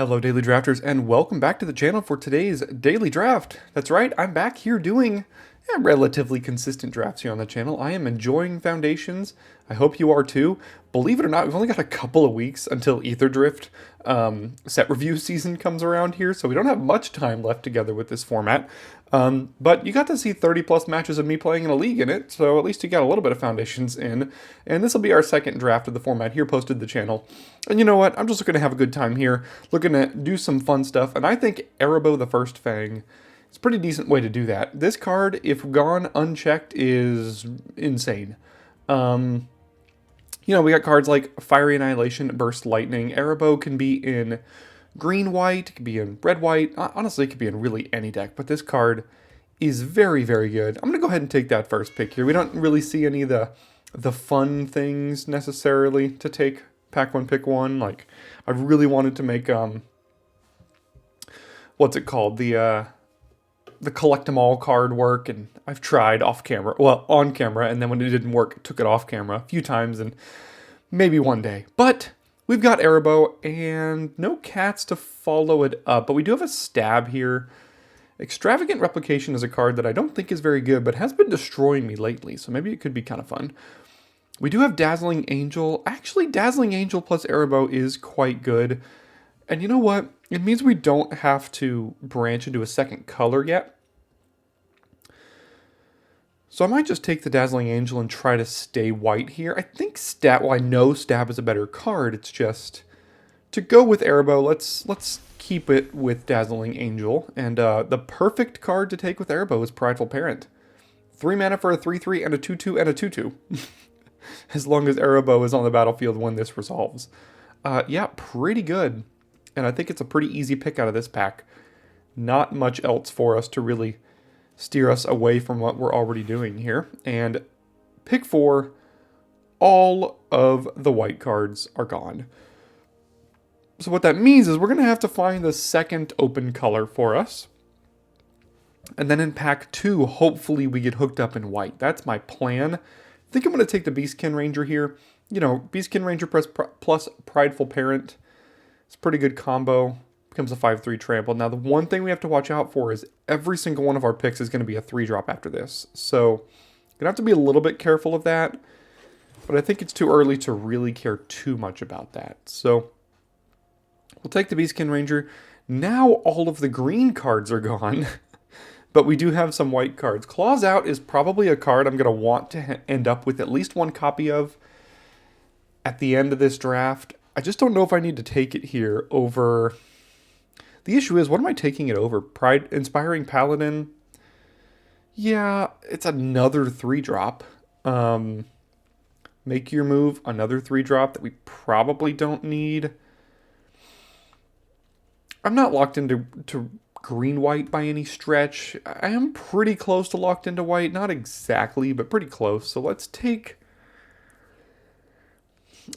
Hello Daily Drafters and welcome back to the channel for today's Daily Draft. That's right, I'm back here doing relatively consistent drafts here on the channel. I am enjoying Foundations. I hope you are too. Believe it or not, we've only got a couple of weeks until Ether Drift set review season comes around here, so we don't have much time left together with this format. But you got to see 30 plus matches of me playing in a league in it, so at least you got a little bit of Foundations in. And this will be our second draft of the format here posted to the channel. And you know what? I'm just looking to have a good time here, looking to do some fun stuff, and I think Erebos the First Fang, it's a pretty decent way to do that. This card, if gone unchecked, is insane. We got cards like Fiery Annihilation, Burst Lightning. Erebos can be in green-white, it can be in red-white. Honestly, it could be in really any deck, but this card is very, very good. I'm going to go ahead and take that first pick here. We don't really see any of the fun things necessarily to take pack one, pick one. Like, I really wanted to make, what's it called? The collect 'em all card work, and I've tried off camera, well, on camera, and then when it didn't work, took it off camera a few times, and maybe one day. But we've got Erebos, and no cats to follow it up, but we do have a stab here. Extravagant Replication is a card that I don't think is very good, but has been destroying me lately, so maybe it could be kind of fun. We do have Dazzling Angel. Actually, Dazzling Angel plus Erebos is quite good. And you know what? It means we don't have to branch into a second color yet. So I might just take the Dazzling Angel and try to stay white here. I think I know Stab is a better card. It's just, to go with Erebos, let's keep it with Dazzling Angel. And the perfect card to take with Erebos is Prideful Parent. 3 mana for a 3/3 and a 2/2 and a 2/2. As long as Erebos is on the battlefield when this resolves. Yeah, pretty good. And I think it's a pretty easy pick out of this pack. Not much else for us to really steer us away from what we're already doing here. And pick 4, all of the white cards are gone. So what that means is we're going to have to find the second open color for us. And then in pack 2, hopefully we get hooked up in white. That's my plan. I think I'm going to take the Beastkin Ranger here. You know, Beastkin Ranger plus Prideful Parent. It's a pretty good combo. Becomes a 5/3 trample. Now, the one thing we have to watch out for is every single one of our picks is going to be a 3-drop after this. So, going to have to be a little bit careful of that. But I think it's too early to really care too much about that. So, we'll take the Beastkin Ranger. Now, all of the green cards are gone. But we do have some white cards. Claws Out is probably a card I'm going to want to end up with at least one copy of at the end of this draft. I just don't know if I need to take it here over... The issue is, what am I taking it over? Inspiring Paladin? Yeah, it's another 3-drop. Make Your Move, another 3-drop that we probably don't need. I'm not locked into green-white by any stretch. I am pretty close to locked into white. Not exactly, but pretty close. So let's take...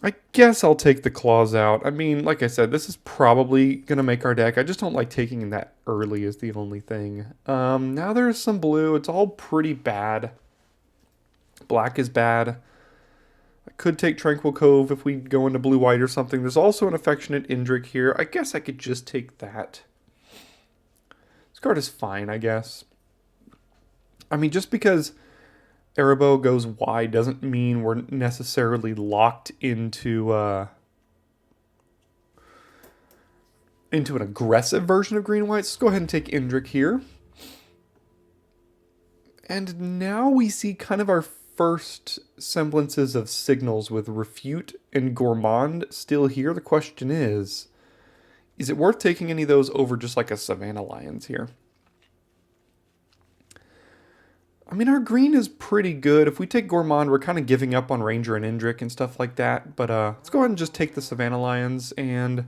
I guess I'll take the Claws Out. I mean, like I said, this is probably going to make our deck. I just don't like taking it that early is the only thing. Now there's some blue. It's all pretty bad. Black is bad. I could take Tranquil Cove if we go into blue-white or something. There's also an Affectionate Indrik here. I guess I could just take that. This card is fine, I guess. I mean, just because Erebos goes wide doesn't mean we're necessarily locked into an aggressive version of green-white. So let's go ahead and take Indrik here. And now we see kind of our first semblances of signals with Refute and Gourmand still here. The question is it worth taking any of those over just like a Savannah Lions here? I mean, our green is pretty good. If we take Gourmand, we're kind of giving up on Ranger and Indrik and stuff like that. But let's go ahead and just take the Savannah Lions. And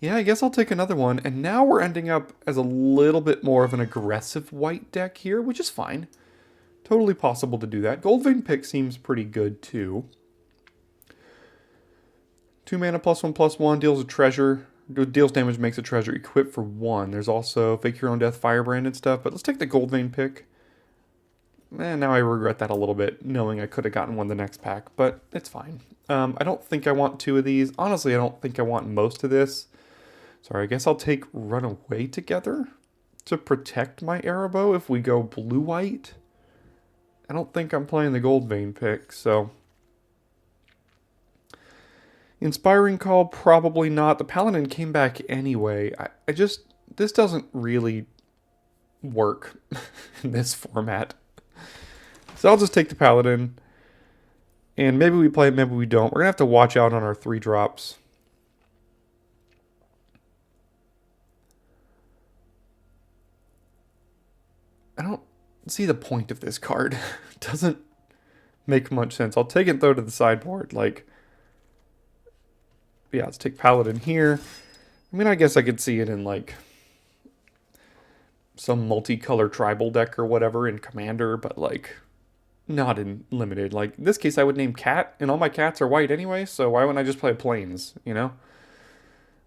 yeah, I guess I'll take another one. And now we're ending up as a little bit more of an aggressive white deck here, which is fine. Totally possible to do that. Goldvein pick seems pretty good too. 2 mana +1/+1 deals a treasure. Deals damage, makes a treasure. Equip for 1. There's also Fake Your Own Death, Firebrand and stuff. But let's take the Goldvein pick. Now I regret that a little bit, knowing I could have gotten one the next pack, but it's fine. I don't think I want 2 of these. Honestly, I don't think I want most of this. Sorry, I guess I'll take Runaway Together to protect my Erebos if we go blue-white. I don't think I'm playing the Gold Vein pick, so... Inspiring Call, probably not. The Paladin came back anyway. I just... This doesn't really work in this format. So I'll just take the Paladin. And maybe we play it, maybe we don't. We're going to have to watch out on our 3-drops. I don't see the point of this card. It doesn't make much sense. I'll take it, though, to the sideboard. Like, yeah, let's take Paladin here. I mean, I guess I could see it in, like, some multicolor tribal deck or whatever in Commander, but, like, not in Limited. Like, in this case, I would name Cat, and all my cats are white anyway, so why wouldn't I just play Plains, you know?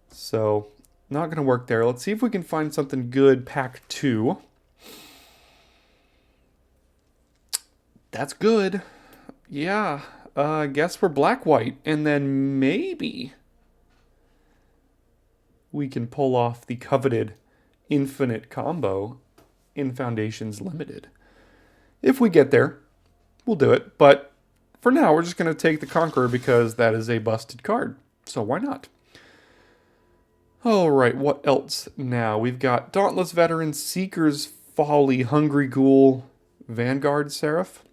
So, not going to work there. Let's see if we can find something good, pack 2. That's good. Yeah, I guess we're black-white, and then maybe we can pull off the coveted infinite combo in Foundations Limited. If we get there, we'll do it, but for now, we're just going to take the Conqueror because that is a busted card, so why not? Alright, what else now? We've got Dauntless Veteran, Seeker's Folly, Hungry Ghoul, Vanguard Seraph.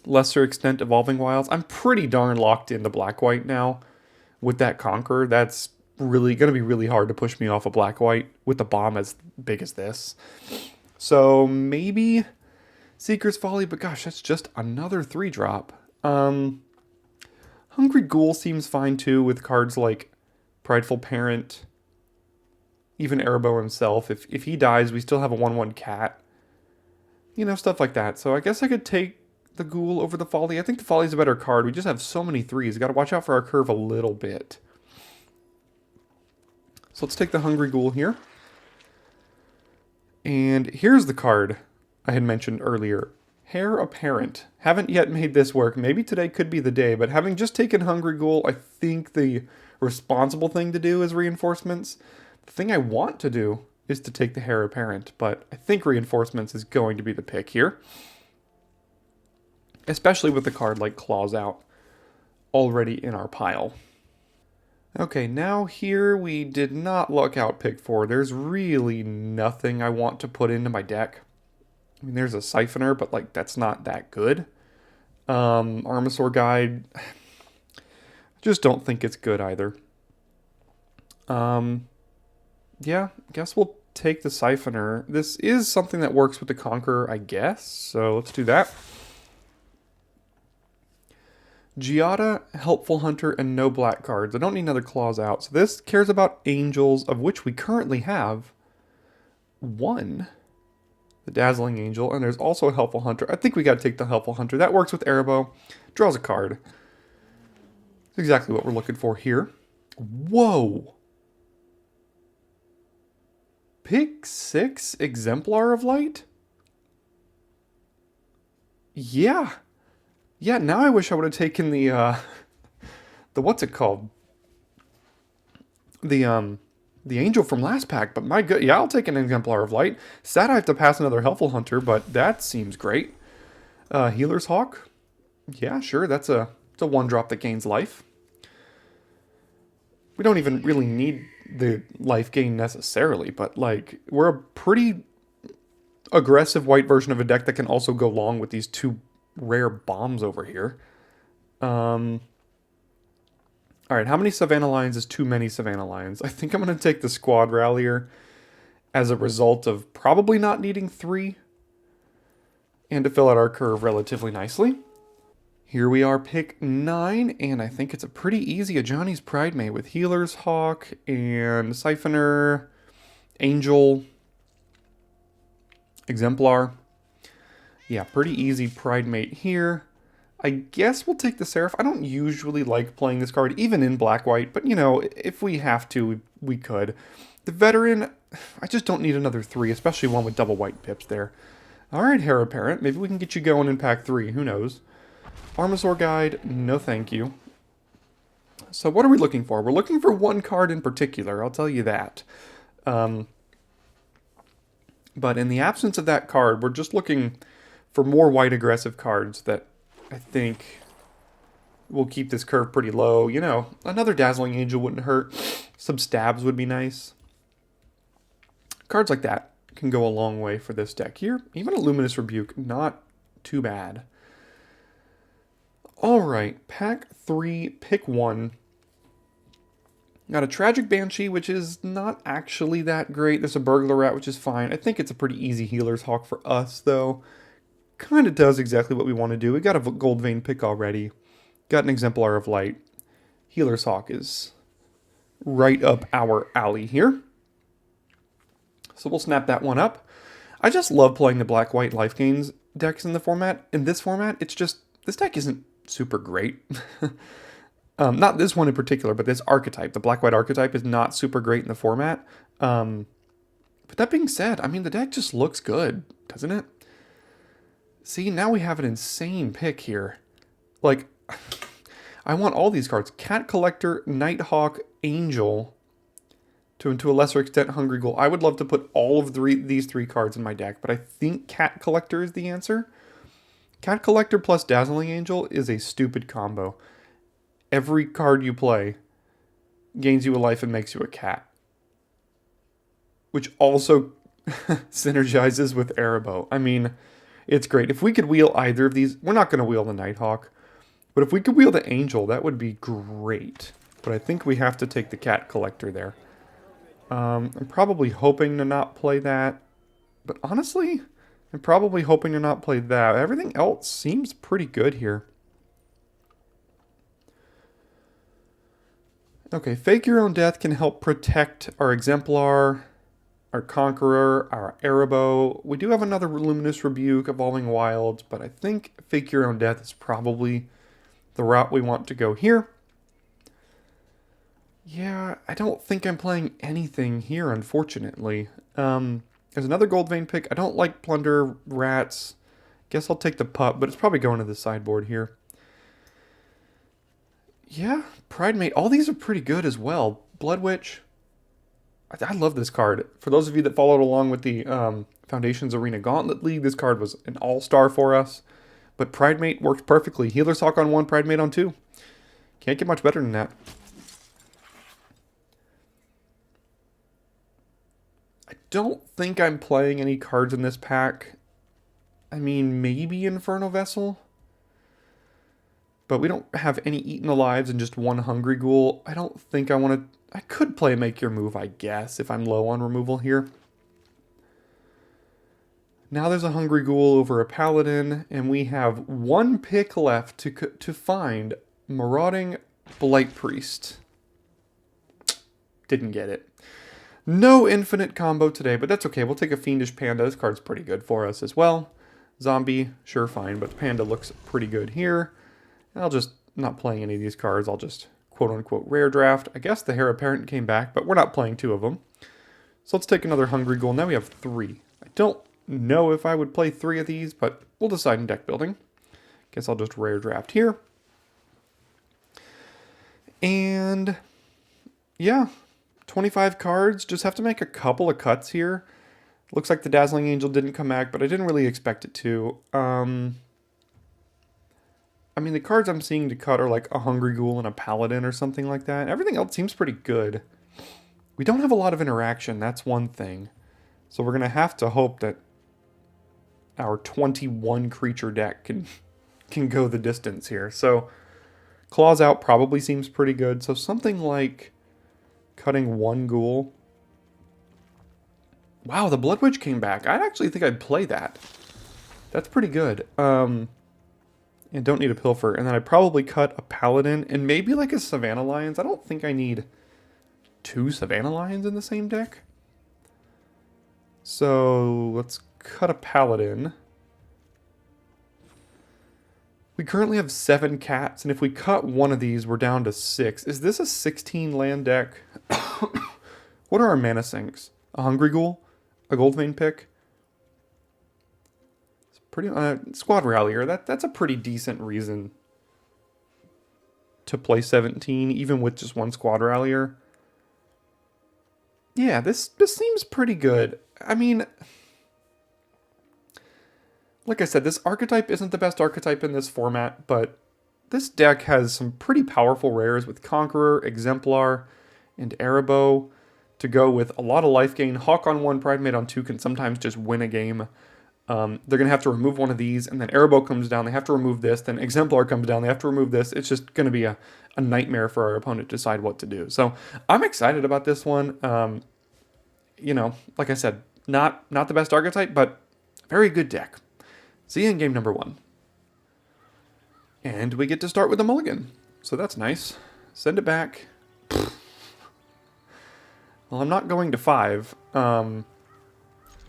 Lesser Extent Evolving Wilds. I'm pretty darn locked into black-white now with that Conqueror. That's really going to be really hard to push me off a black-white with a bomb as big as this. So maybe Seeker's Folly, but gosh, that's just another 3-drop. Hungry Ghoul seems fine too with cards like Prideful Parent, even Erebos himself. If he dies, we still have a 1/1 cat. You know, stuff like that. So I guess I could take the Ghoul over the Folly. I think the Folly's a better card. We just have so many 3s. Got to watch out for our curve a little bit. So let's take the Hungry Ghoul here. And here's the card I had mentioned earlier. Heir Apparent. Haven't yet made this work. Maybe today could be the day, but having just taken Hungry Ghoul, I think the responsible thing to do is reinforcements. The thing I want to do is to take the Heir Apparent, but I think reinforcements is going to be the pick here. Especially with the card like Claws Out already in our pile. Okay, now here we did not luck out pick 4. There's really nothing I want to put into my deck. I mean, there's a Siphoner, but like that's not that good. Armasaur Guide, just don't think it's good either. Yeah, I guess we'll take the Siphoner. This is something that works with the Conqueror, I guess, so let's do that. Giada, Helpful Hunter, and no black cards. I don't need another Claws Out. So this cares about Angels, of which we currently have 1. The Dazzling Angel, and there's also a Helpful Hunter. I think we got to take the Helpful Hunter. That works with Erebos. Draws a card. That's exactly what we're looking for here. Whoa! Pick 6 Exemplar of Light? Yeah. Yeah, now I wish I would have taken the what's it called? The Angel from last pack, but my good, yeah, I'll take an Exemplar of Light. Sad I have to pass another Helpful Hunter, but that seems great. Healer's Hawk? Yeah, sure, it's a 1-drop that gains life. We don't even really need the life gain necessarily, but like, we're a pretty aggressive white version of a deck that can also go long with these 2 rare bombs over here. Alright, how many Savannah Lions is too many Savannah Lions? I think I'm going to take the Squad Rallier as a result of probably not needing 3 and to fill out our curve relatively nicely. Here we are, pick 9, and I think it's a pretty easy a Johnny's Pridemate with Healer's Hawk and Siphoner, Angel, Exemplar. Yeah, pretty easy Pridemate here. I guess we'll take the Seraph. I don't usually like playing this card, even in black-white, but, you know, if we have to, we could. The Veteran, I just don't need another 3, especially one with double white pips there. Alright, Heir Apparent, maybe we can get you going in pack 3, who knows. Armasaur Guide, no thank you. So what are we looking for? We're looking for one card in particular, I'll tell you that. But in the absence of that card, we're just looking for more white aggressive cards that I think will keep this curve pretty low. You know, another Dazzling Angel wouldn't hurt. Some stabs would be nice. Cards like that can go a long way for this deck here. Even a Luminous Rebuke, not too bad. Alright, pack 3, pick 1. Got a Tragic Banshee, which is not actually that great. There's a Burglar Rat, which is fine. I think it's a pretty easy Healer's Hawk for us, though. Kind of does exactly what we want to do. We got a Gold Vein pick already. Got an Exemplar of Light. Healer's Hawk is right up our alley here. So we'll snap that one up. I just love playing the black-white life gains decks in the format. In this format, it's just, this deck isn't super great. Not this one in particular, but this archetype, the black-white archetype, is not super great in the format. But that being said, I mean, the deck just looks good, doesn't it? See, now we have an insane pick here. Like, I want all these cards. Cat Collector, Nighthawk, Angel, to a lesser extent, Hungry Ghoul. I would love to put all of these three cards in my deck, but I think Cat Collector is the answer. Cat Collector plus Dazzling Angel is a stupid combo. Every card you play gains you a life and makes you a cat. Which also synergizes with Erebos. I mean, it's great. If we could wheel either of these, we're not going to wheel the Nighthawk. But if we could wheel the Angel, that would be great. But I think we have to take the Cat Collector there. I'm probably hoping to not play that. But honestly, I'm probably hoping to not play that. Everything else seems pretty good here. Okay, Fake Your Own Death can help protect our Exemplar, our Conqueror, our Erebos. We do have another Luminous Rebuke, Evolving Wilds, but I think Fake Your Own Death is probably the route we want to go here. Yeah, I don't think I'm playing anything here, unfortunately. There's another Gold Vein pick. I don't like Plunder, Rats. Guess I'll take the Pup, but it's probably going to the sideboard here. Yeah, Pridemate. All these are pretty good as well. Blood Witch. I love this card. For those of you that followed along with the Foundations Arena Gauntlet League, this card was an all-star for us. But Pridemate works perfectly. Healer's Hawk on 1, Pridemate on 2. Can't get much better than that. I don't think I'm playing any cards in this pack. I mean, maybe Inferno Vessel. But we don't have any Eaten Alives and just one Hungry Ghoul. I don't think I want to... I could play Make Your Move, I guess, if I'm low on removal here. Now there's a Hungry Ghoul over a Paladin, and we have one pick left to find Marauding Blight Priest. Didn't get it. No infinite combo today, but that's okay. We'll take a Fiendish Panda. This card's pretty good for us as well. Zombie, sure, fine, but the Panda looks pretty good here. I'll just, not playing any of these cards, I'll just quote-unquote rare draft. I guess the Heir Apparent came back, but we're not playing two of them. So let's take another Hungry Ghoul. Now we have 3. I don't know if I would play 3 of these, but we'll decide in deck building. Guess I'll just rare draft here. And yeah, 25 cards. Just have to make a couple of cuts here. Looks like the Dazzling Angel didn't come back, but I didn't really expect it to. I mean, the cards I'm seeing to cut are like a Hungry Ghoul and a Paladin or something like that. Everything else seems pretty good. We don't have a lot of interaction, that's one thing. So we're going to have to hope that our 21 creature deck can go the distance here. So Claws Out probably seems pretty good. So something like cutting one Ghoul. Wow, the Blood Witch came back. I actually think I'd play that. That's pretty good. And don't need a Pilfer. And then I'd probably cut a Paladin and maybe like a Savannah Lions. I don't think I need 2 Savannah Lions in the same deck. So let's cut a Paladin. We currently have 7 cats, and if we cut one of these, we're down to 6. Is this a 16 land deck? What are our mana sinks? A Hungry Ghoul? A Gold Vein pick? It's pretty Squad Rallier. That's a pretty decent reason to play 17, even with just one Squad Rallier. Yeah, this seems pretty good. I mean, like I said, this archetype isn't the best archetype in this format, but this deck has some pretty powerful rares with Conqueror, Exemplar, and Erebos to go with a lot of life gain. Hawk on 1, Pride Mate on 2 can sometimes just win a game. They're going to have to remove one of these, and then Erebos comes down, they have to remove this, then Exemplar comes down, they have to remove this. It's just going to be a nightmare for our opponent to decide what to do. So I'm excited about this one. You know, like I said, not the best archetype, but very good deck. See you in game number 1. And we get to start with a mulligan. So that's nice. Send it back. Well, I'm not going to 5.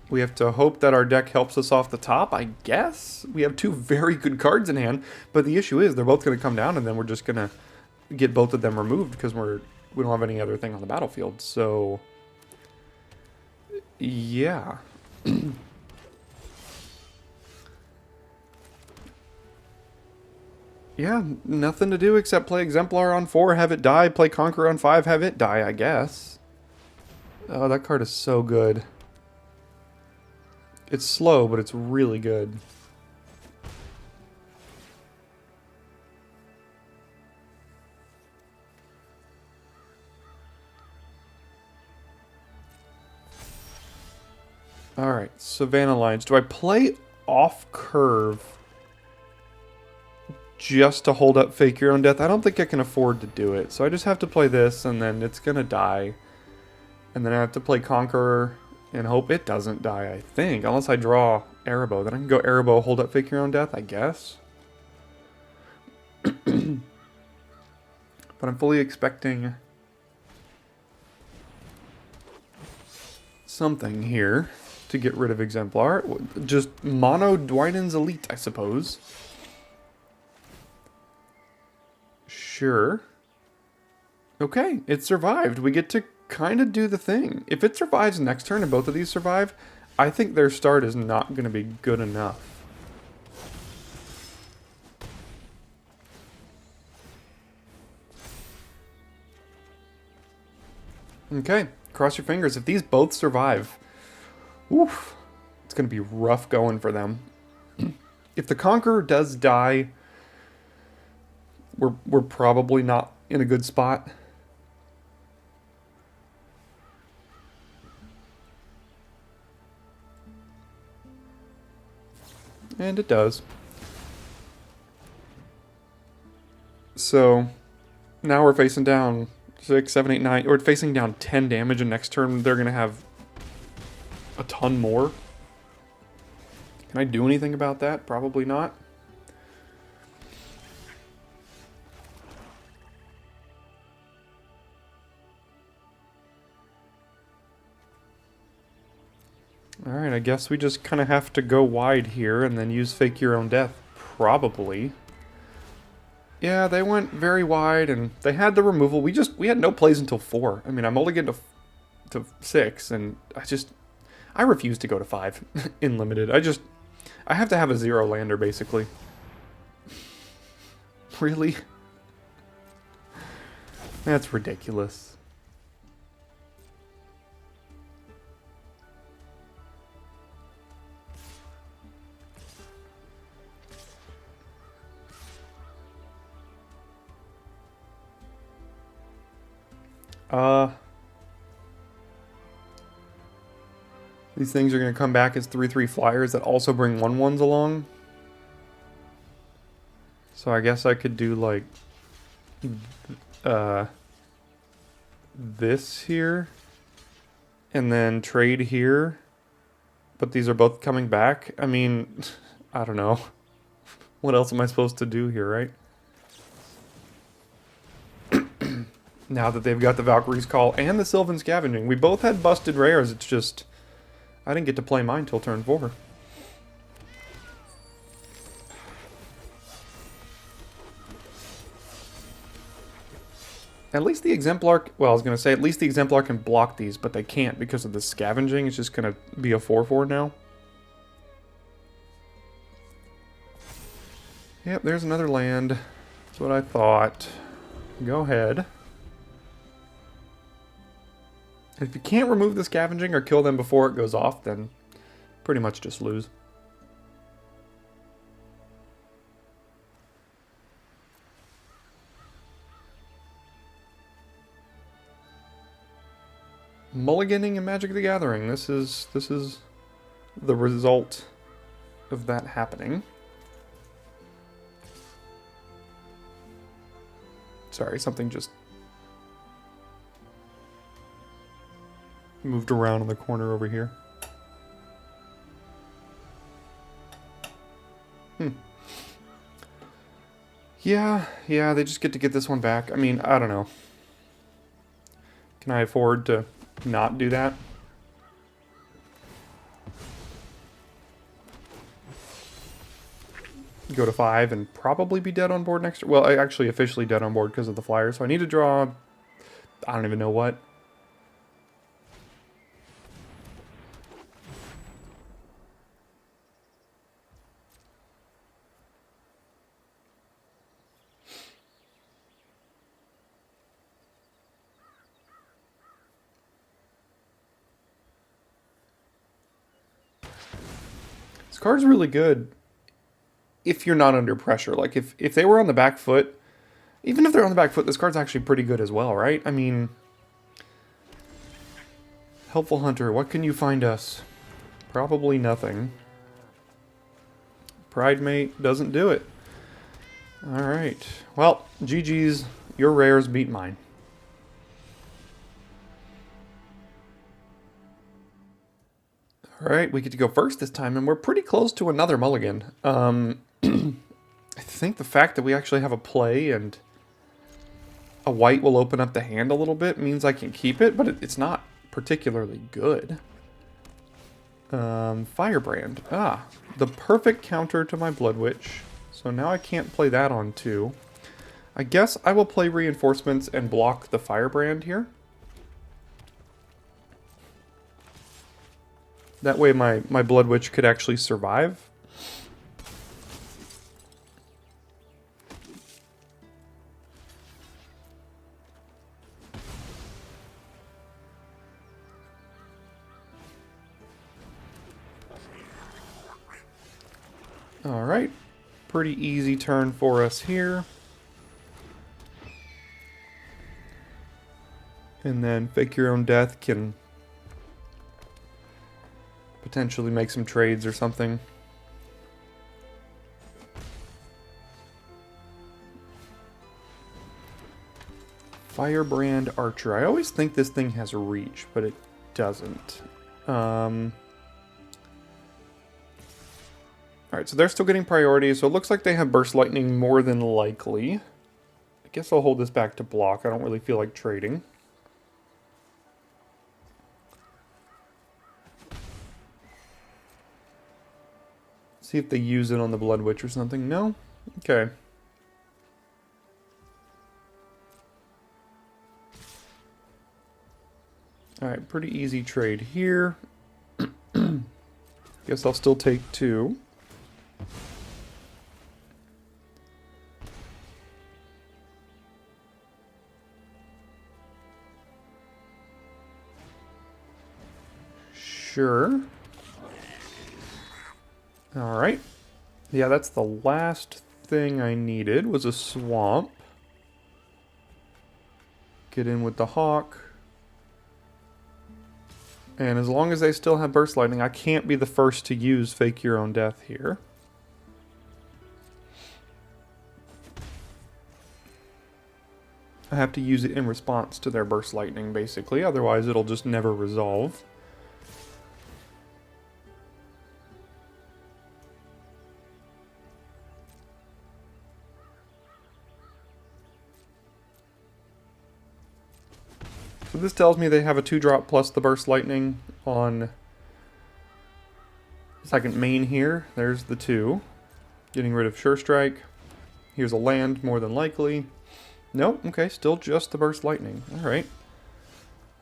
We have to hope that our deck helps us off the top, I guess. We have 2 very good cards in hand, but the issue is they're both going to come down, and then we're just going to get both of them removed because we don't have any other thing on the battlefield. So, yeah. Yeah, nothing to do except play Exemplar on 4, have it die, play Conqueror on 5, have it die, I guess. Oh, that card is so good. It's slow, but it's really good. Alright, Savannah Lines. Do I play off curve just to hold up Fake Your Own Death? I don't think I can afford to do it. So I just have to play this, and then it's going to die. And then I have to play Conqueror and hope it doesn't die, I think. Unless I draw Erebos. Then I can go Erebos, hold up Fake Your Own Death, I guess. But I'm fully expecting something here to get rid of Exemplar. Just mono Dwynen's Elite, I suppose. Sure. Okay, it survived. We get to kind of do the thing. If it survives next turn and both of these survive, I think their start is not going to be good enough. Okay, cross your fingers. If these both survive, oof, it's going to be rough going for them. If the Conqueror does die, we're probably not in a good spot. And it does. So now we're facing down 6, 7, 8, 9. We're facing down 10 damage, and next turn they're going to have a ton more. Can I do anything about that? Probably not. Alright, I guess we just kind of have to go wide here and then use Fake Your Own Death, probably. Yeah, they went very wide and they had the removal. We had no plays until 4. I mean, I'm only getting to 6, and I refuse to go to 5 in limited. I have to have a 0 lander, basically. Really? That's ridiculous. These things are going to come back as 3/3 flyers that also bring 1/1s along. So I guess I could do like this here and then trade here. But these are both coming back. I mean, I don't know. What else am I supposed to do here, right? Now that they've got the Valkyrie's Call and the Sylvan Scavenging. We both had busted rares, it's just I didn't get to play mine till turn 4. At least the Exemplar, well, I was going to say, at least the Exemplar can block these, but they can't because of the Scavenging. It's just going to be a 4/4 now. Yep, there's another land. That's what I thought. Go ahead. If you can't remove the scavenging or kill them before it goes off, then pretty much just lose. Mulliganing in Magic the Gathering. This is the result of that happening. Sorry, something just moved around in the corner over here. Yeah, they just get to get this one back. I mean, I don't know. Can I afford to not do that? Go to 5 and probably be dead on board next. Well, I actually officially dead on board because of the flyer, so I need to draw. I don't even know what. This card's really good if you're not under pressure. Like, if they were on the back foot, even if they're on the back foot, this card's actually pretty good as well, right? I mean, Helpful Hunter, what can you find us? Probably nothing. Pridemate doesn't do it. Alright. Well, GG's. Your rares beat mine. Alright, we get to go first this time, and we're pretty close to another mulligan. I think the fact that we actually have a play and a white will open up the hand a little bit means I can keep it, but it's not particularly good. Firebrand. Ah, the perfect counter to my Blood Witch. So now I can't play that on 2. I guess I will play Reinforcements and block the Firebrand here. That way my Blood Witch could actually survive. Alright, pretty easy turn for us here. And then Fake Your Own Death can potentially make some trades or something. Firebrand Archer. I always think this thing has reach, but it doesn't. Alright, so they're still getting priority, so it looks like they have Burst Lightning more than likely. I guess I'll hold this back to block. I don't really feel like trading. See if they use it on the Blood Witch or something. No? Okay. Alright, pretty easy trade here. Guess I'll still take 2. Sure. Alright. Yeah, that's the last thing I needed, was a swamp. Get in with the Hawk. And as long as they still have Burst Lightning, I can't be the first to use Fake Your Own Death here. I have to use it in response to their Burst Lightning, basically. Otherwise, it'll just never resolve. So this tells me they have a 2-drop plus the Burst Lightning on second main here. There's the 2. Getting rid of Sure Strike. Here's a land, more than likely. Nope, okay, still just the Burst Lightning. Alright.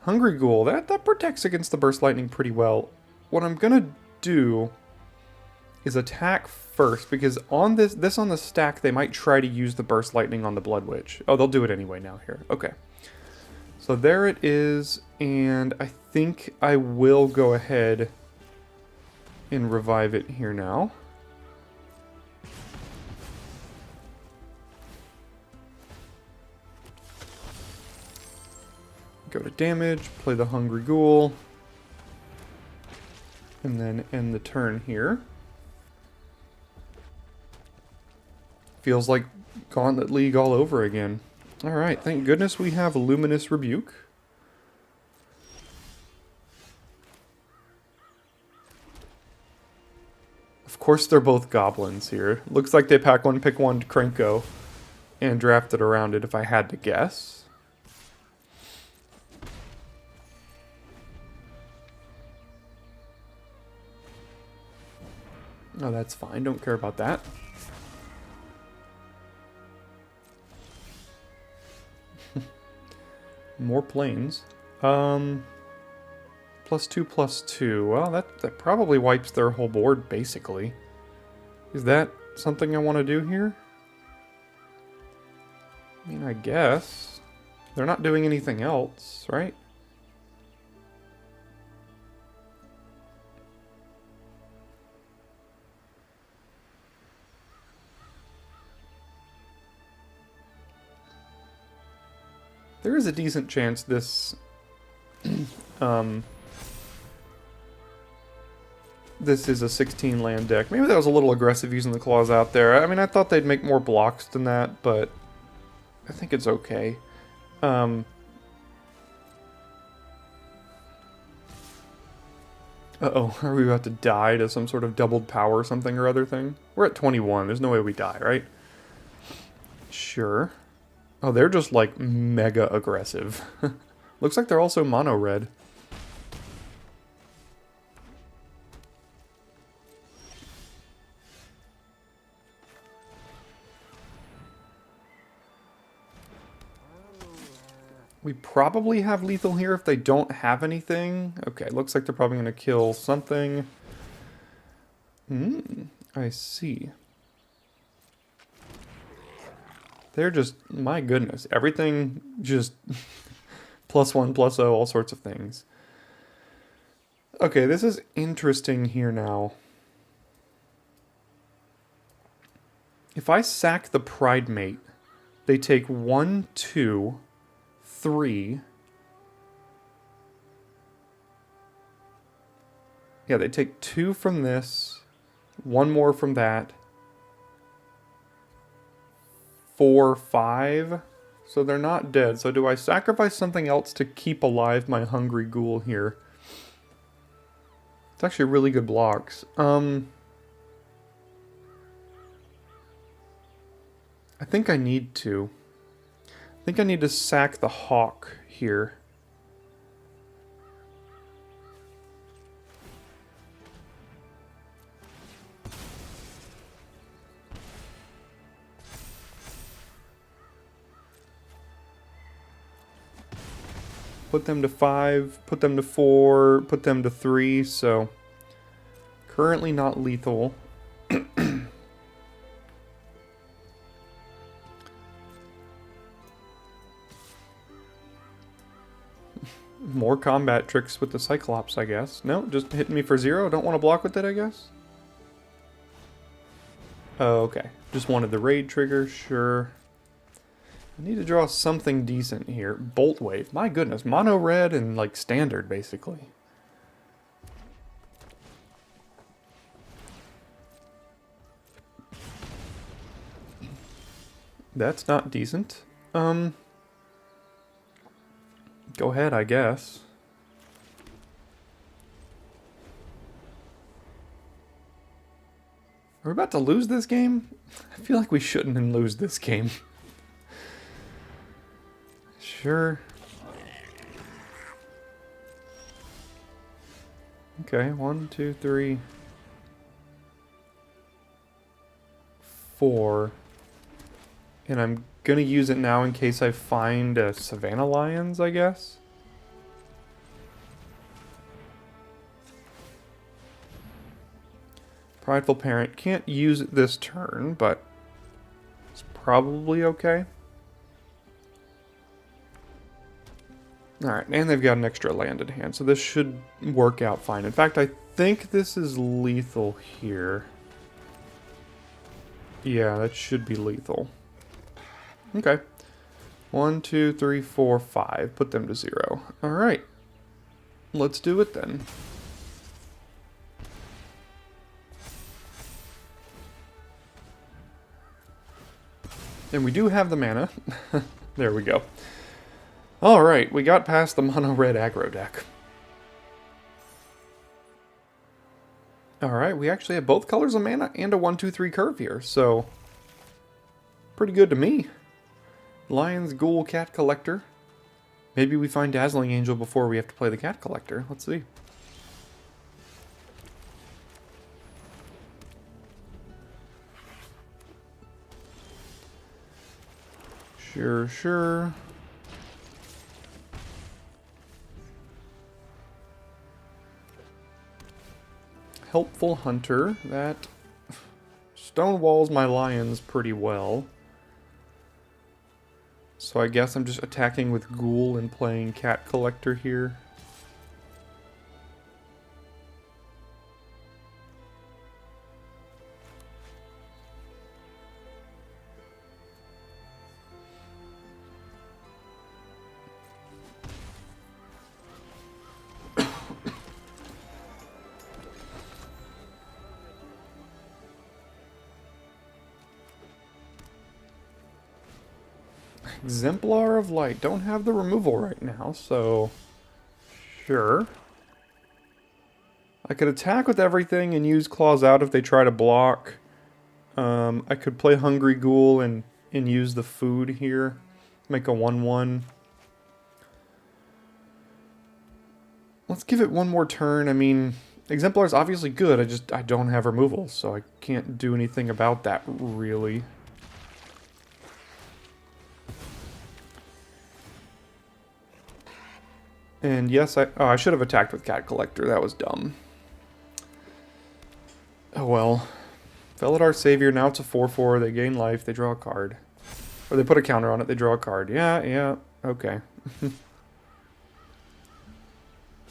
Hungry Ghoul, that protects against the Burst Lightning pretty well. What I'm gonna do is attack first, because on this on the stack, they might try to use the Burst Lightning on the Blood Witch. Oh, they'll do it anyway now here. Okay. So there it is, and I think I will go ahead and revive it here now. Go to damage, play the Hungry Ghoul, and then end the turn here. Feels like Gauntlet League all over again. Alright, thank goodness we have Luminous Rebuke. Of course they're both goblins here. Looks like they pack one, pick one Krenko and drafted around it if I had to guess. Oh, that's fine. Don't care about that. More planes. +2/+2. Well, that probably wipes their whole board, basically. Is that something I want to do here? I mean, I guess. They're not doing anything else, right? There is a decent chance this this is a 16 land deck. Maybe that was a little aggressive using the claws out there. I mean, I thought they'd make more blocks than that, but I think it's okay. Uh-oh, are we about to die to some sort of doubled power or something or other thing? We're at 21. There's no way we die, right? Sure. Oh, they're just, like, mega aggressive. Looks like they're also mono red. We probably have lethal here if they don't have anything. Okay, looks like they're probably going to kill something. I see. They're just, my goodness, everything just +1/+0, all sorts of things. Okay, this is interesting here now. If I sack the Pride Mate, they take 1, 2, 3. Yeah, they take 2 from this, 1 more from that. 4, 5. So they're not dead. So do I sacrifice something else to keep alive my Hungry Ghoul here? It's actually really good blocks. I think I need to. I think I need to sack the Hawk here. Put them to 5, put them to 4, put them to 3, so currently not lethal. More combat tricks with the Cyclops, I guess. No, just hitting me for 0. Don't want to block with it, I guess. Oh, okay. Just wanted the raid trigger, sure. I need to draw something decent here. Bolt Wave. My goodness. Mono red and like standard, basically. That's not decent. Go ahead, I guess. Are we about to lose this game? I feel like we shouldn't lose this game. Sure. Okay, 1, 2, 3, 4. And I'm gonna use it now in case I find a Savannah Lions, I guess. Prideful Parent. Can't use it this turn, but it's probably okay. Alright, and they've got an extra land in hand, so this should work out fine. In fact, I think this is lethal here. Yeah, that should be lethal. Okay. 1, 2, 3, 4, 5. Put them to 0. Alright. Let's do it then. And we do have the mana. There we go. Alright, we got past the mono red aggro deck. Alright, we actually have both colors of mana and a 1-2-3 curve here, so pretty good to me. Lions, Ghoul, Cat Collector. Maybe we find Dazzling Angel before we have to play the Cat Collector. Let's see. Sure. Helpful Hunter. That stonewalls my lions pretty well. So I guess I'm just attacking with Ghoul and playing Cat Collector here. Exemplar of Light. Don't have the removal right now, so sure. I could attack with everything and use Claws Out if they try to block. I could play Hungry Ghoul and use the food here. Make a 1-1. Let's give it one more turn. I mean, Exemplar is obviously good. I don't have removal, so I can't do anything about that, really. And yes, I should have attacked with Cat Collector. That was dumb. Oh well. Felidar Savior, now it's a 4-4. They gain life, they draw a card. Or they put a counter on it, they draw a card. Yeah, okay.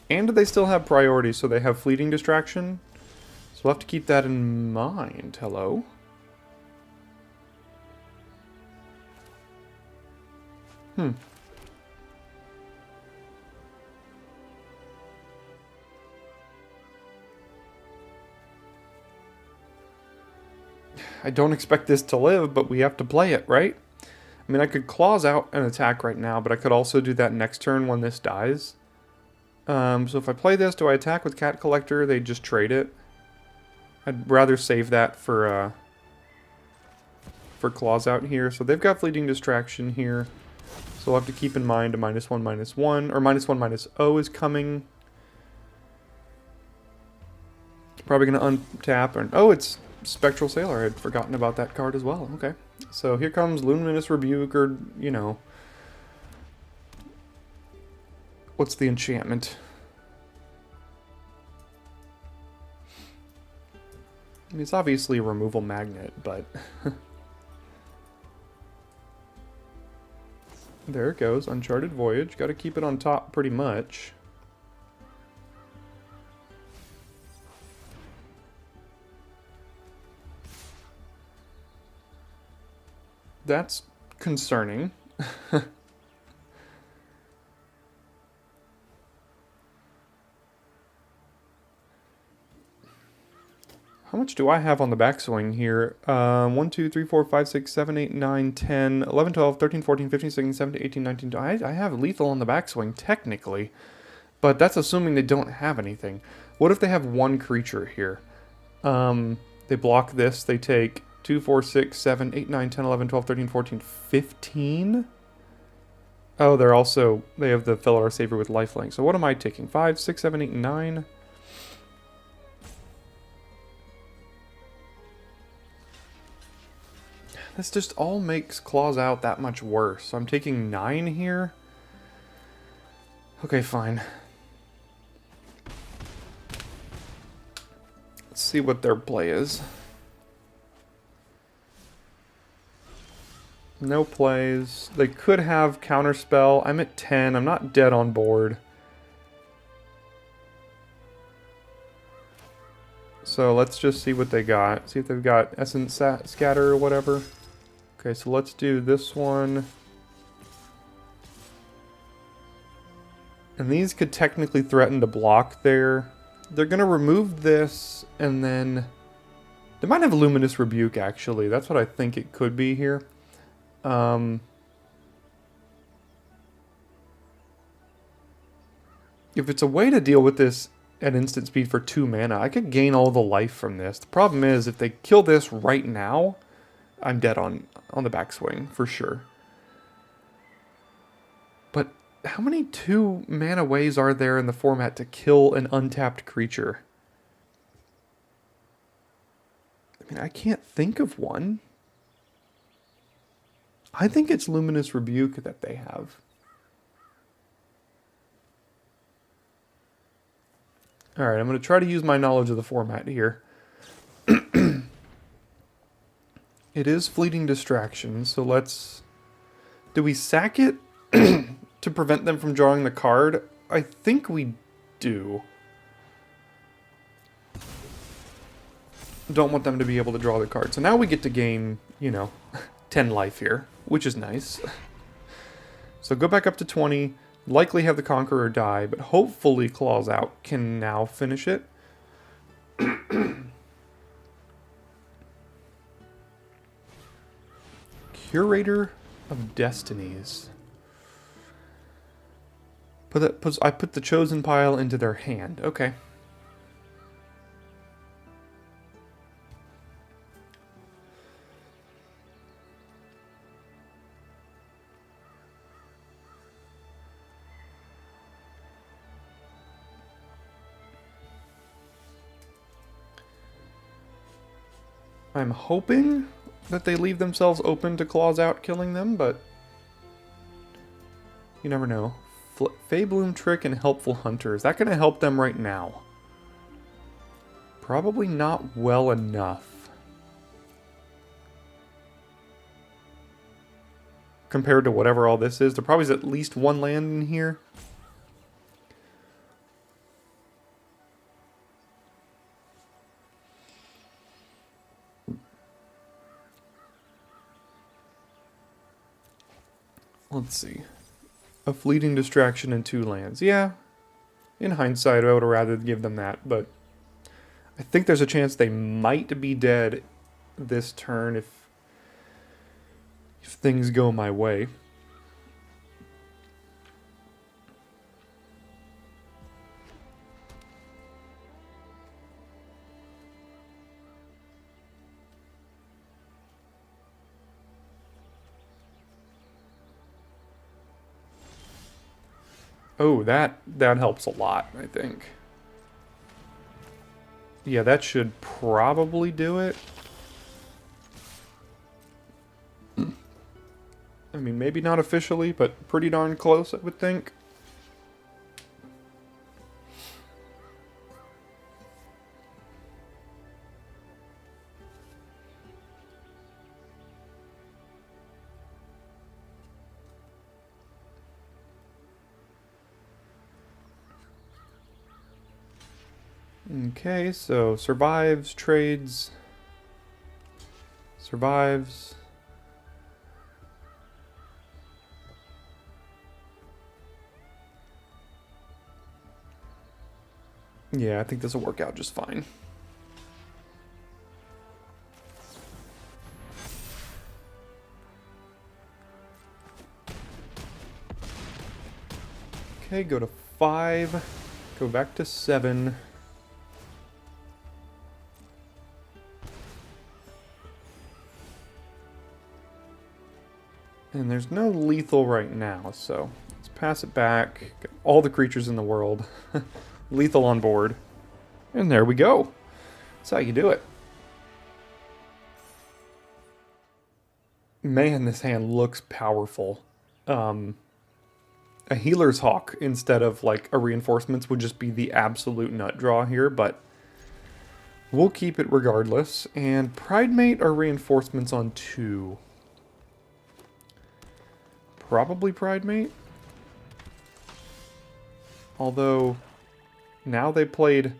And they still have priority, so they have Fleeting Distraction. So we'll have to keep that in mind. Hello? I don't expect this to live, but we have to play it, right? I mean, I could Claws Out and attack right now, but I could also do that next turn when this dies. So if I play this, do I attack with Cat Collector? They just trade it. I'd rather save that for Claws Out here. So they've got Fleeting Distraction here. So we'll have to keep in mind a -1/-1, or -1/-0 is coming. Probably going to untap, and oh, it's Spectral Sailor. I had forgotten about that card as well. Okay. So here comes Luminous Rebuke, or, you know, what's the enchantment? I mean, it's obviously a removal magnet, but there it goes. Uncharted Voyage. Got to keep it on top pretty much. That's concerning. How much do I have on the backswing here? 1, 2, 3, 4, 5, 6, 7, 8, 9, 10, 11, 12, 13, 14, 15, 16, 17, 18, 19. I have lethal on the backswing, technically. But that's assuming they don't have anything. What if they have one creature here? They block this, they take 2, 4, 6, 7, 8, 9, 10, 11, 12, 13, 14, 15? Oh, they have the Felidar Savior with lifelink. So what am I taking? 5, 6, 7, 8, 9? This just all makes Claws Out that much worse. So I'm taking 9 here. Okay, fine. Let's see what their play is. No plays. They could have Counterspell. I'm at 10. I'm not dead on board. So let's just see what they got. See if they've got Essence Scatter or whatever. Okay, so let's do this one. And these could technically threaten to block there. They're going to remove this, and then... They might have Luminous Rebuke, actually. That's what I think it could be here. If it's a way to deal with this at instant speed for 2 mana, I could gain all the life from this. The problem is, if they kill this right now, I'm dead on the backswing, for sure. But how many 2 mana ways are there in the format to kill an untapped creature? I mean, I can't think of one. I think it's Luminous Rebuke that they have. Alright, I'm going to try to use my knowledge of the format here. It is Fleeting Distraction, so let's... Do we sack it to prevent them from drawing the card? I think we do. Don't want them to be able to draw the card. So now we get to gain, you know, 10 life here, which is nice. So go back up to 20. Likely have the Conqueror die, but hopefully Claws Out can now finish it. Curator of Destinies. I put the Chosen pile into their hand. Okay. I'm hoping that they leave themselves open to Claws Out killing them, but you never know. Faebloom Trick and Helpful Hunter. Is that going to help them right now? Probably not well enough. Compared to whatever all this is. There probably is at least 1 land in here. Let's see. A Fleeting Distraction and 2 lands. Yeah. In hindsight, I would have rather give them that, but I think there's a chance they might be dead this turn if things go my way. Oh, that helps a lot, I think. Yeah, that should probably do it. I mean, maybe not officially, but pretty darn close, I would think. Okay, so survives, trades, survives. Yeah, I think this will work out just fine. Okay, go to 5, go back to 7. And there's no lethal right now, so let's pass it back. Get all the creatures in the world. Lethal on board. And there we go. That's how you do it. Man, this hand looks powerful. A Healer's Hawk instead of like a Reinforcements would just be the absolute nut draw here, but We'll keep it regardless. And Pridemate or reinforcements on 2? Probably Pridemate. Although, now they played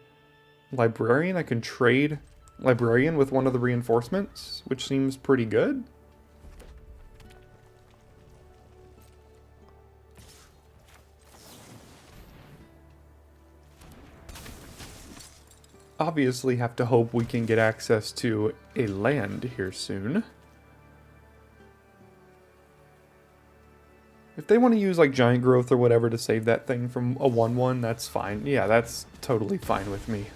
Librarian. I can trade Librarian with one of the reinforcements, which seems pretty good. Obviously have to hope we can get access to a land here soon. If they want to use like Giant Growth or whatever to save that thing from a 1/1, that's fine. Yeah, that's totally fine with me.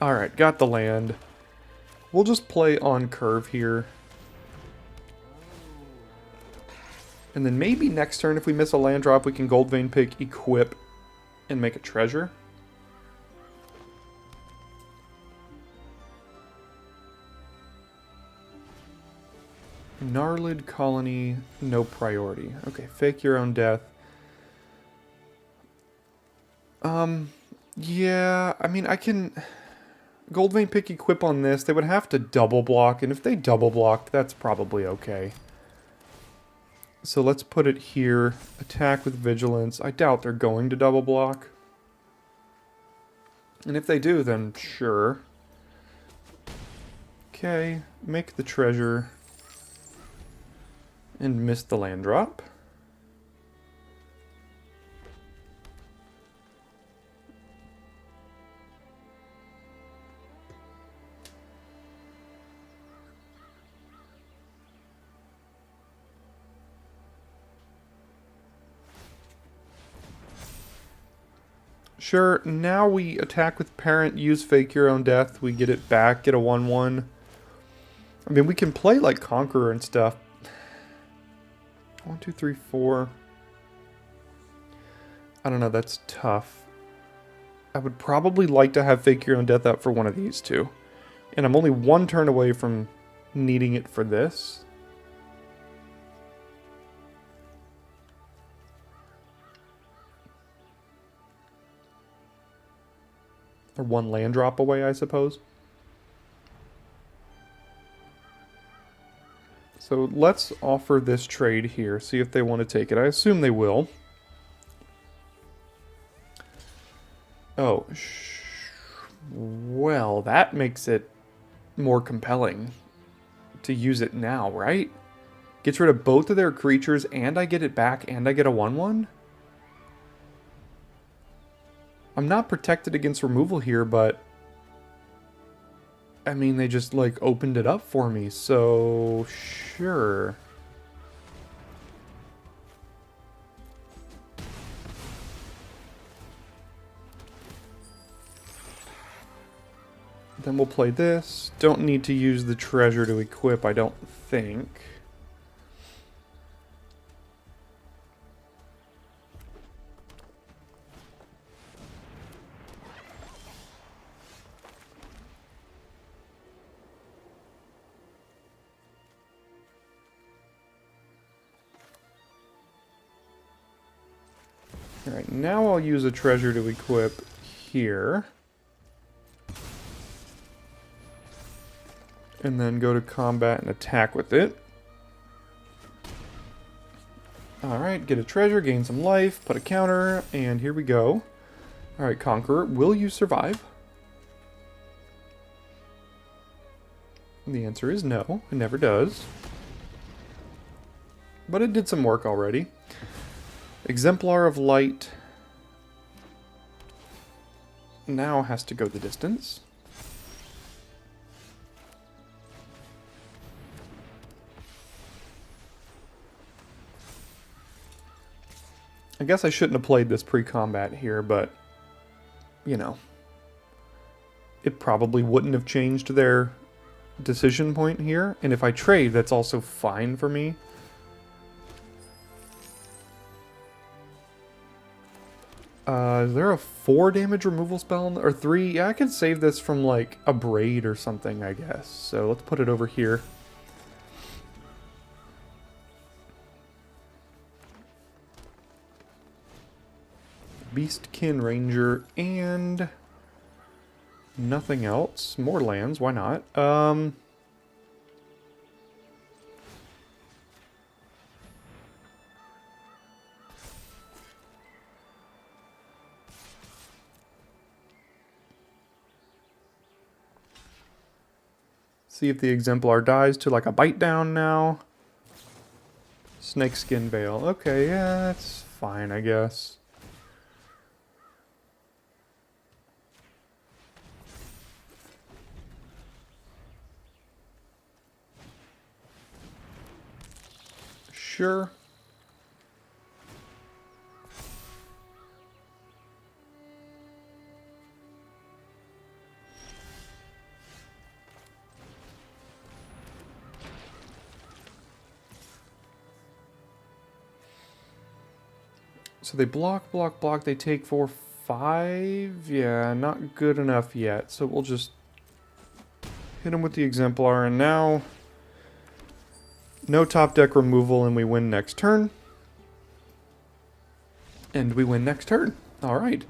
Alright, got the land. We'll just play on curve here. And then maybe next turn if we miss a land drop, we can Gold Vein Pick, equip, and make a treasure. Gnarlid Colony, no priority. Okay, fake your own death. Yeah, I mean, I can Gold Vein Pick equip on this. They would have to double block, and if they double blocked, that's probably okay. So let's put it here. Attack with Vigilance. I doubt they're going to double block. And if they do, then sure. Okay, make the treasure. And miss the land drop. Sure, now we attack with Parent, use Fake Your Own Death, we get it back, get a 1/1. I mean, we can play like Conqueror and stuff. 1, 2, 3, 4. I don't know, that's tough. I would probably like to have Fake Your Own Death out for one of these two. And I'm only one turn away from needing it for this. Or one land drop away, I suppose. So let's offer this trade here, see if they want to take it. I assume they will. Oh, well, that makes it more compelling to use it now, right? Gets rid of both of their creatures, and I get it back, and I get a 1/1? I'm not protected against removal here, but I mean, they just, like, opened it up for me, so sure. Then we'll play this. Don't need to use the treasure to equip, I don't think. Alright, now I'll use a treasure to equip here. And then go to combat and attack with it. Alright, get a treasure, gain some life, put a counter, and here we go. Alright, Conqueror, will you survive? And the answer is no, it never does. But it did some work already. Exemplar of Light now has to go the distance. I guess I shouldn't have played this pre-combat here, but, you know, it probably wouldn't have changed their decision point here. And if I trade, that's also fine for me. Is there a 4 damage removal spell? Or 3? Yeah, I could save this from, like, a Braid or something, I guess. So let's put it over here. Beastkin Ranger and Nothing else. More lands, why not? See if the Exemplar dies to like a bite down now. Snakeskin Veil. Okay, yeah, that's fine, I guess. Sure. So they block, block, block. They take 4, 5. Yeah, not good enough yet. So we'll just hit them with the Exemplar. And now, no top deck removal, and we win next turn. And we win next turn. All right.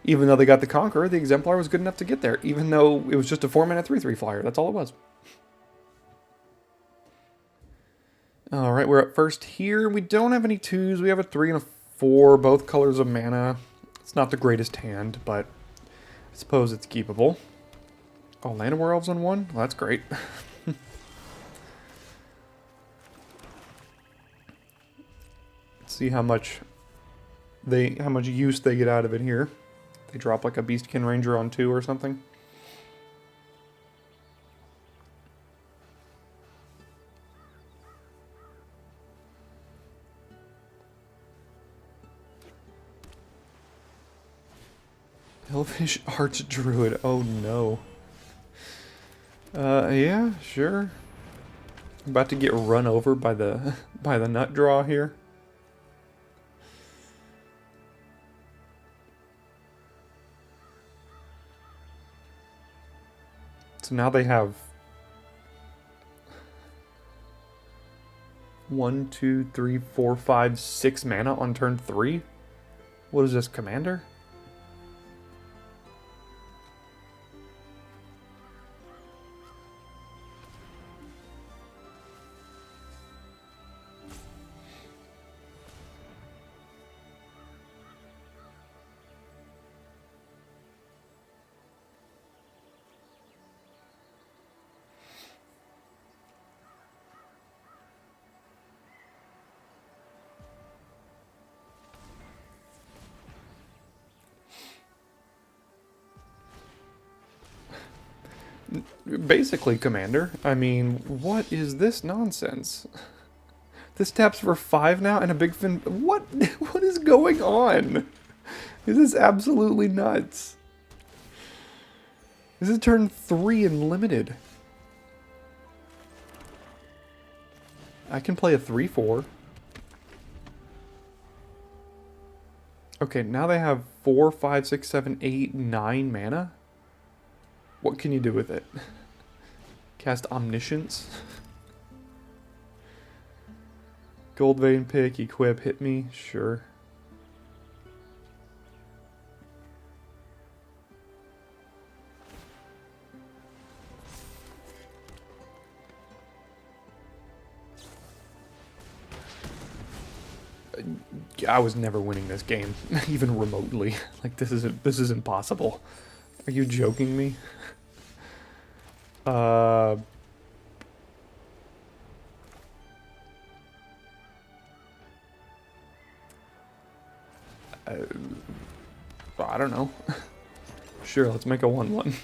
Even though they got the Conqueror, the Exemplar was good enough to get there. Even though it was just a 4-mana 3/3 flyer. That's all it was. All right, we're up first here. We don't have any 2s. We have a 3 and a 4, both colors of mana. It's not the greatest hand, but I suppose it's keepable. Oh, Llanowar Elves on 1? Well, that's great. Let's see how much use they get out of it here. They drop like a Beastkin Ranger on 2 or something. Elvish Archdruid. Oh no. Yeah, sure. I'm about to get run over by the nut draw here. So now they have 1, 2, 3, 4, 5, 6 mana on turn 3. What is this, Commander? Basically, Commander. I mean, what is this nonsense? This taps for 5 now and a big fin. What? What is going on? This is absolutely nuts. This is turn 3 in limited. I can play a 3/4. Okay, now they have 4, 5, 6, 7, 8, 9 mana. What can you do with it? Cast Omniscience. Gold Vein Pick, equip, hit me, sure. I was never winning this game, even remotely. Like this is impossible. Are you joking me? I don't know. Sure, let's make a 1/1.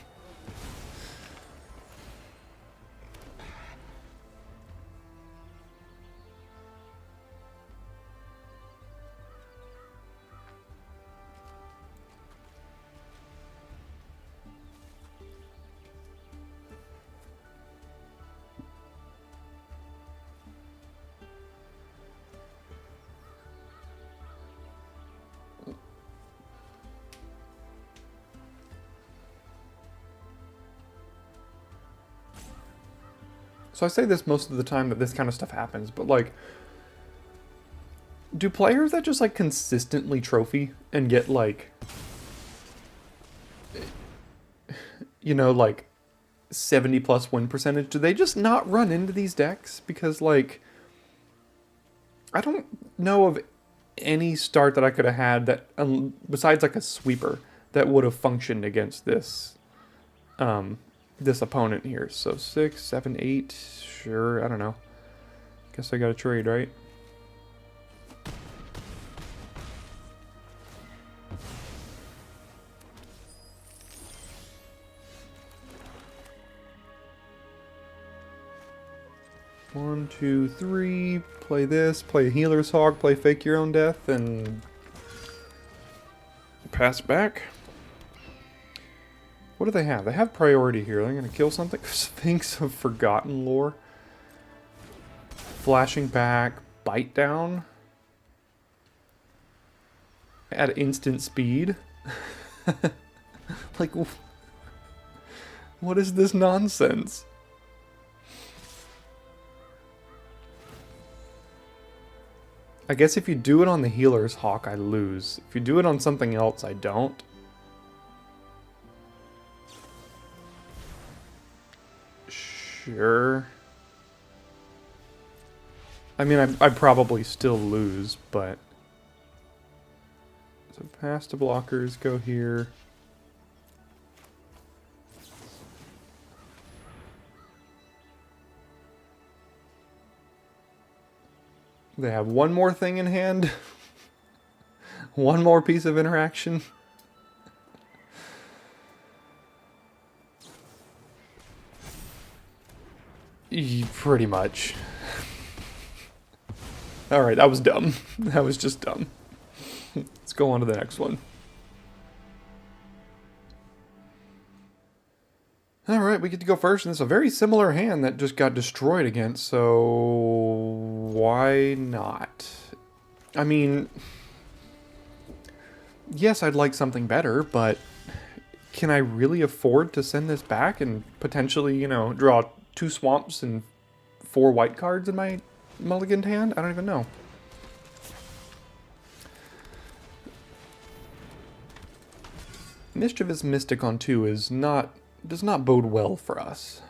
So I say this most of the time that this kind of stuff happens, but like, do players that just like consistently trophy and get like you know, like 70 plus win percentage, do they just not run into these decks? Because, like, I don't know of any start that I could have had that, besides like a sweeper, that would have functioned against this opponent here. So 6, 7, 8, sure, I don't know. Guess I got to trade, right? One, two, three. Play this. Play a Healer's Hog. Play Fake Your Own Death, and pass back. What do they have? They have priority here. They're gonna kill something. Sphinx of Forgotten Lore. Flashing back. Bite down. At instant speed. Like, what is this nonsense? I guess if you do it on the Healer's Hawk, I lose. If you do it on something else, I don't. Sure. I mean, I probably still lose, but... So pass to blockers, go here. They have one more thing in hand. One more piece of interaction. Pretty much. Alright, that was dumb. That was just dumb. Let's go on to the next one. Alright, we get to go first, and it's a very similar hand that just got destroyed against, so why not? I mean, yes, I'd like something better, but can I really afford to send this back and potentially, you know, draw 2 swamps and 4 white cards in my mulliganed hand? I don't even know. Mischievous Mystic on 2 is does not bode well for us.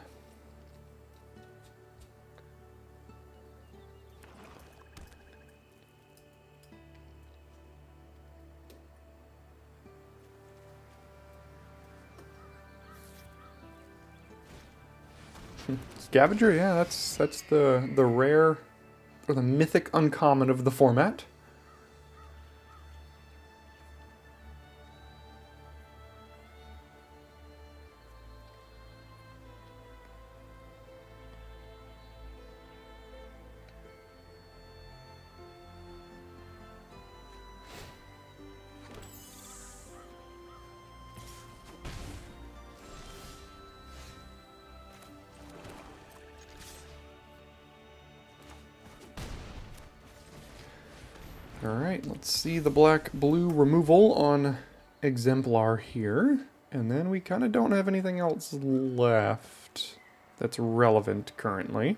Scavenger, yeah, that's the rare or the mythic uncommon of the format. Alright, let's see the black-blue removal on Exemplar here. And then we kind of don't have anything else left that's relevant currently.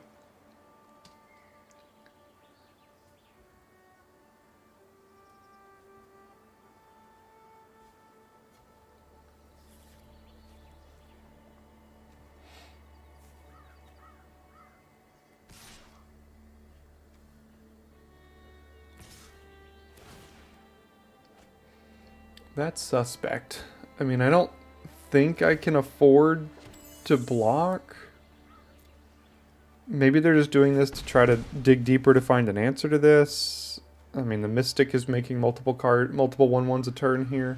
That's suspect. I mean, I don't think I can afford to block. Maybe they're just doing this to try to dig deeper to find an answer to this. I mean, the Mystic is making multiple 1/1s a turn here.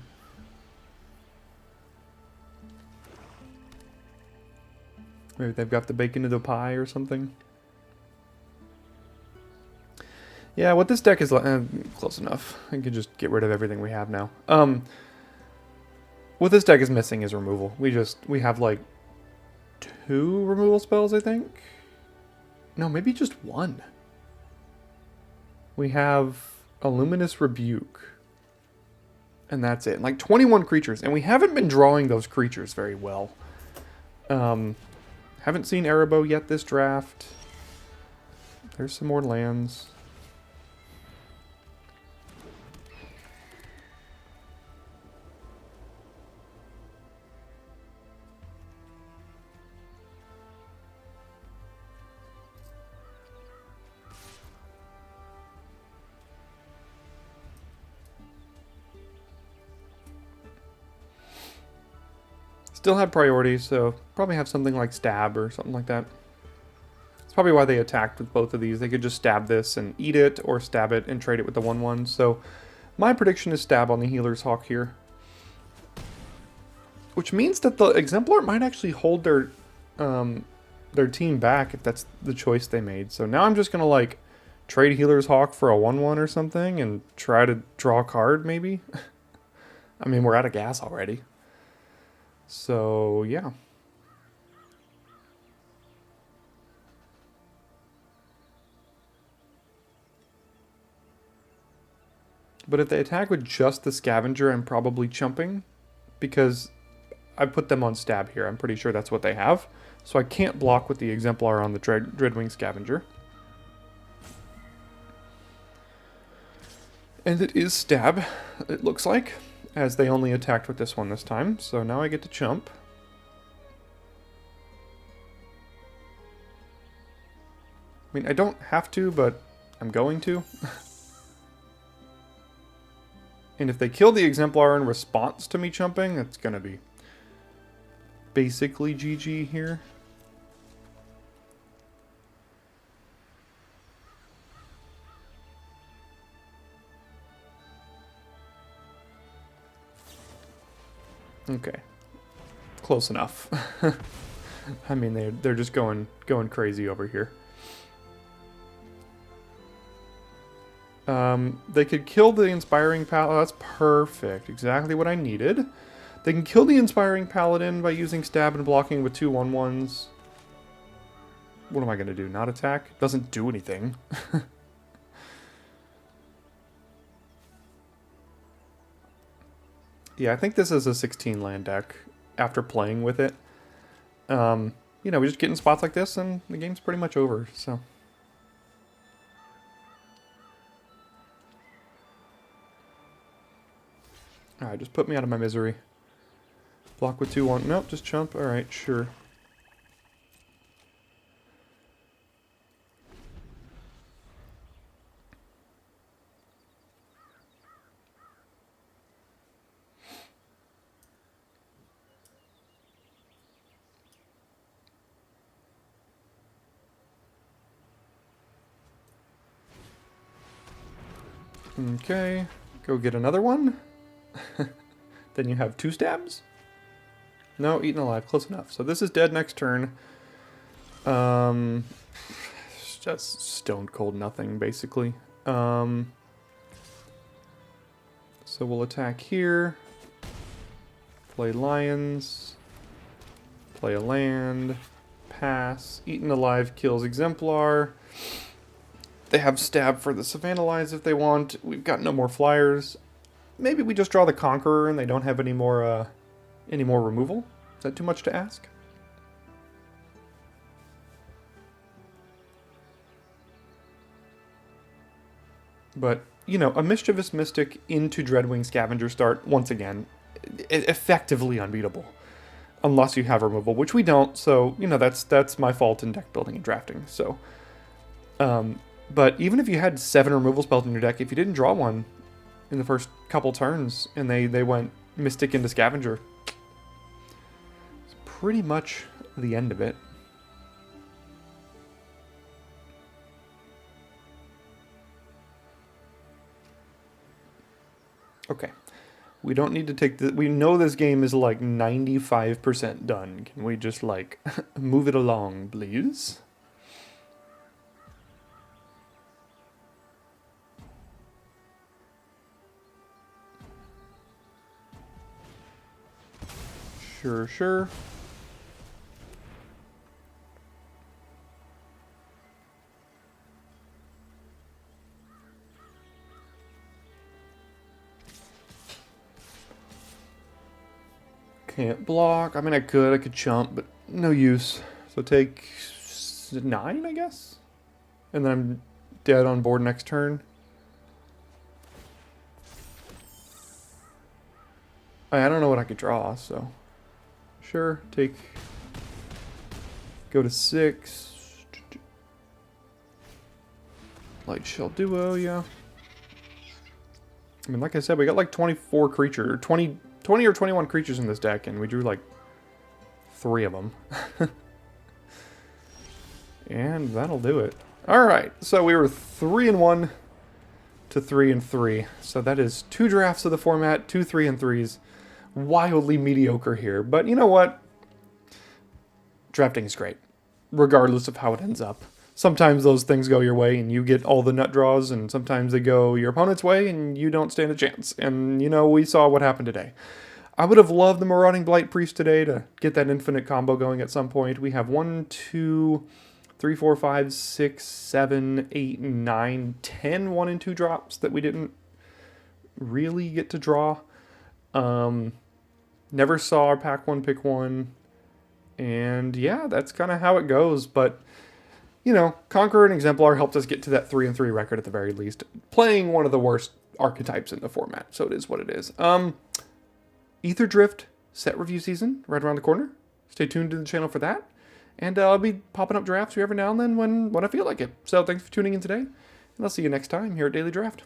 Maybe they've got the bacon into the pie or something. Yeah, what this deck is close enough. I can just get rid of everything we have now. What this deck is missing is removal. We have like 2 removal spells, I think. No, maybe just 1. We have a Luminous Rebuke. And that's it. Like 21 creatures. And we haven't been drawing those creatures very well. Haven't seen Erebos yet this draft. There's some more lands. still have priority, so probably have something like stab or something like that. That's probably why they attacked with both of these. They could just stab this and eat it, or stab it and trade it with the 1/1. So my prediction is stab on the Healer's Hawk here. Which means that the Exemplar might actually hold their team back if that's the choice they made. So now I'm just going to like trade Healer's Hawk for a 1/1 or something and try to draw a card maybe. I mean, we're out of gas already. So, yeah. But if they attack with just the Scavenger, I'm probably chumping because I put them on stab here. I'm pretty sure that's what they have. So I can't block with the Exemplar on the Dreadwing Scavenger. And it is stab, it looks like, as they only attacked with this one this time. So now I get to chump. I mean, I don't have to, but I'm going to. And if they kill the Exemplar in response to me chumping, it's going to be basically GG here. Okay, close enough. I mean, they're just going crazy over here. They could kill the Inspiring Paladin. Oh, that's perfect. Exactly what I needed. They can kill the Inspiring Paladin by using stab and blocking with 2 1/1s. What am I going to do? Not attack? Doesn't do anything. Yeah, I think this is a 16 land deck after playing with it. You know, we just get in spots like this and the game's pretty much over, so. Alright, just put me out of my misery. Block with 2/1. Nope, just chump. Alright, sure. Okay, go get another one. Then you have 2 stabs? No, eaten alive, close enough. So this is dead next turn. It's just stone cold nothing, basically. So we'll attack here. Play lions. Play a land. Pass. Eaten alive kills Exemplar. They have stab for the Savannalize if they want. We've got no more flyers. Maybe we just draw the Conqueror and they don't have any more removal. Is that too much to ask? But, you know, a Mischievous Mystic into Dreadwing Scavenger start, once again, effectively unbeatable. Unless you have removal, which we don't, so, you know, that's my fault in deck building and drafting, so. But even if you had 7 removal spells in your deck, if you didn't draw one in the first couple turns, and they went Mystic into Scavenger, it's pretty much the end of it. Okay. We don't need to take the... We know this game is like 95% done. Can we just like move it along, please? Sure, sure. Can't block. I mean, I could chump, but no use. So take 9, I guess? And then I'm dead on board next turn. I don't know what I could draw, so... Sure, take... Go to 6. Light Shell Duo, yeah. I mean, like I said, we got like 24 creatures, 20 or 21 creatures in this deck, and we drew like 3 of them. And that'll do it. Alright, so we were 3-1 to 3-3. So that is 2 drafts of the format, 2 3-3s. Wildly mediocre here. But you know what? Drafting is great, regardless of how it ends up. Sometimes those things go your way and you get all the nut draws, and sometimes they go your opponent's way and you don't stand a chance. And, you know, we saw what happened today. I would have loved the Marauding Blight Priest today to get that infinite combo going at some point. We have 1, 2, 3, 4, 5, 6, 7, 8, 9, 10 1 and 2 drops that we didn't really get to draw. Never saw our pack 1, pick 1. And yeah, that's kind of how it goes. But, you know, Conqueror and Exemplar helped us get to that 3-3 record at the very least. Playing one of the worst archetypes in the format. So it is what it is. Ether Drift set review season right around the corner. Stay tuned to the channel for that. And I'll be popping up drafts every now and then when I feel like it. So thanks for tuning in today. And I'll see you next time here at Daily Draft.